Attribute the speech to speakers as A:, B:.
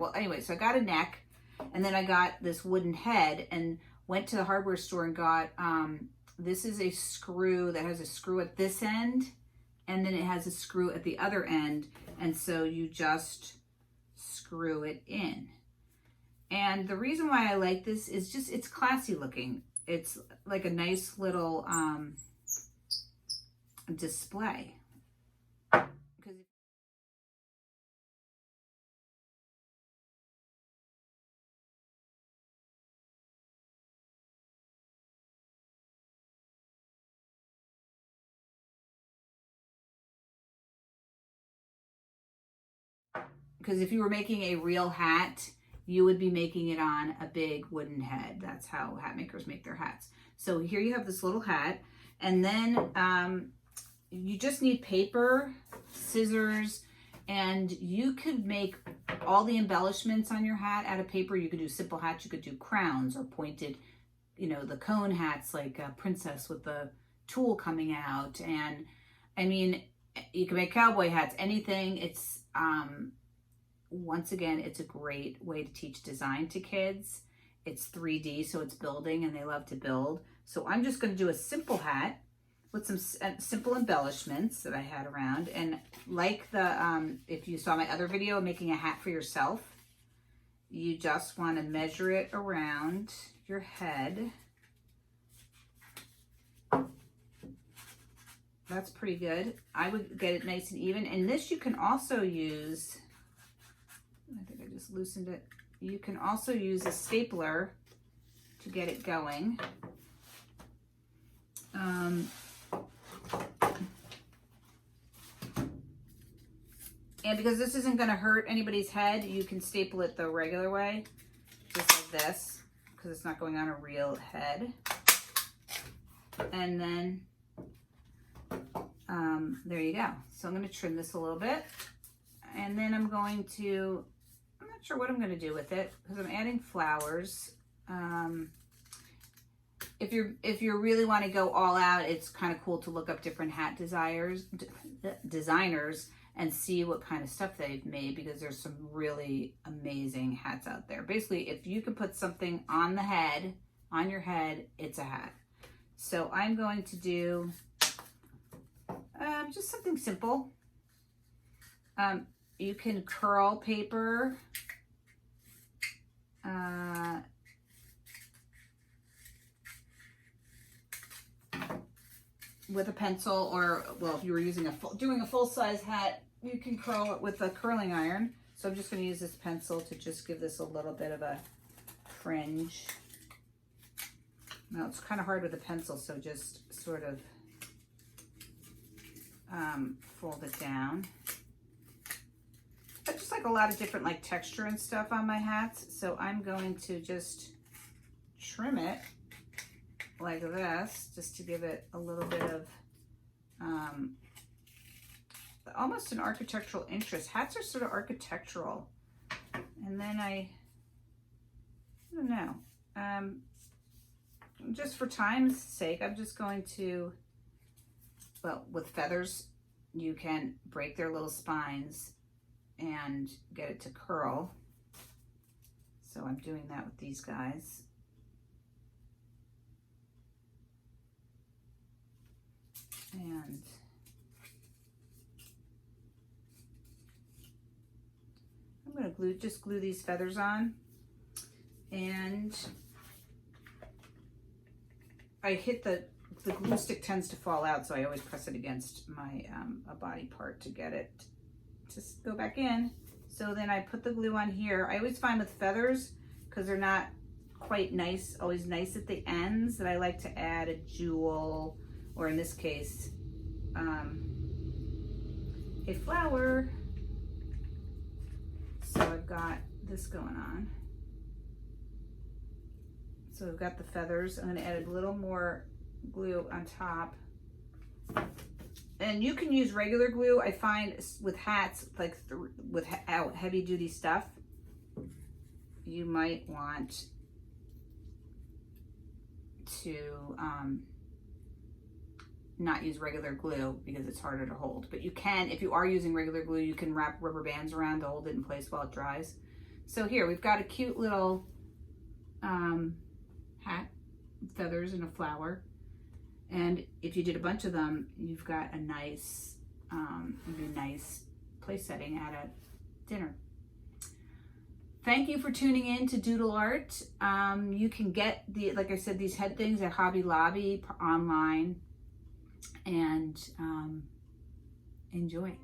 A: Well, anyway, so I got a neck, and then I got this wooden head, and went to the hardware store and got, this is a screw that has a screw at this end, and then it has a screw at the other end, and so you just screw it in. And the reason why I like this is just, it's classy looking. It's like a nice little display. Because if you were making a real hat, you would be making it on a big wooden head. That's how hat makers make their hats. So here you have this little hat, and then you just need paper, scissors, and you could make all the embellishments on your hat out of paper. You could do simple hats, you could do crowns or pointed, you know, the cone hats like a princess with the tool coming out. And I mean, you can make cowboy hats, anything. It's, once again, it's a great way to teach design to kids. It's 3D, so it's building, and they love to build. So I'm just going to do a simple hat with some simple embellishments that I had around. And like the, if you saw my other video, making a hat for yourself, you just want to measure it around your head. That's pretty good. I would get it nice and even. And this you can also use, I think I just loosened it. You can also use a stapler to get it going. And because this isn't going to hurt anybody's head, you can staple it the regular way, just like this, because it's not going on a real head. And then there you go. So I'm going to trim this a little bit, and then I'm going to, I'm not sure what I'm going to do with it because I'm adding flowers. If you really want to go all out, it's kind of cool to look up different hat designers and see what kind of stuff they've made, because there's some really amazing hats out there. Basically, if you can put something on the head, on your head, it's a hat. So I'm going to do just something simple. You can curl paper. With a pencil, or, well, if you were using doing a full-size hat, you can curl it with a curling iron. So I'm just going to use this pencil to just give this a little bit of a fringe. Now it's kind of hard with a pencil, so just sort of fold it down. I just like a lot of different like texture and stuff on my hats, so I'm going to just trim it like this, just to give it a little bit of almost an architectural interest. Hats are sort of architectural. And then I don't know, just for time's sake, I'm just going to, well, with feathers, you can break their little spines and get it to curl. So I'm doing that with these guys. And I'm going to just glue these feathers on. And I hit the glue stick tends to fall out, so I always press it against my a body part to get it to go back in. So then I put the glue on here. I always find with feathers, because they're not quite nice, always nice at the ends, that I like to add a jewel, or in this case, a flower. So I've got this going on. So I've got the feathers. I'm going to add a little more glue on top. And you can use regular glue. I find with hats, like with heavy duty stuff, you might want to not use regular glue because it's harder to hold. But you can, if you are using regular glue, you can wrap rubber bands around to hold it in place while it dries. So here, we've got a cute little hat, feathers and a flower. And if you did a bunch of them, you've got a nice, place setting at a dinner. Thank you for tuning in to Doodle Art. You can get like I said, these head things at Hobby Lobby online, and enjoy.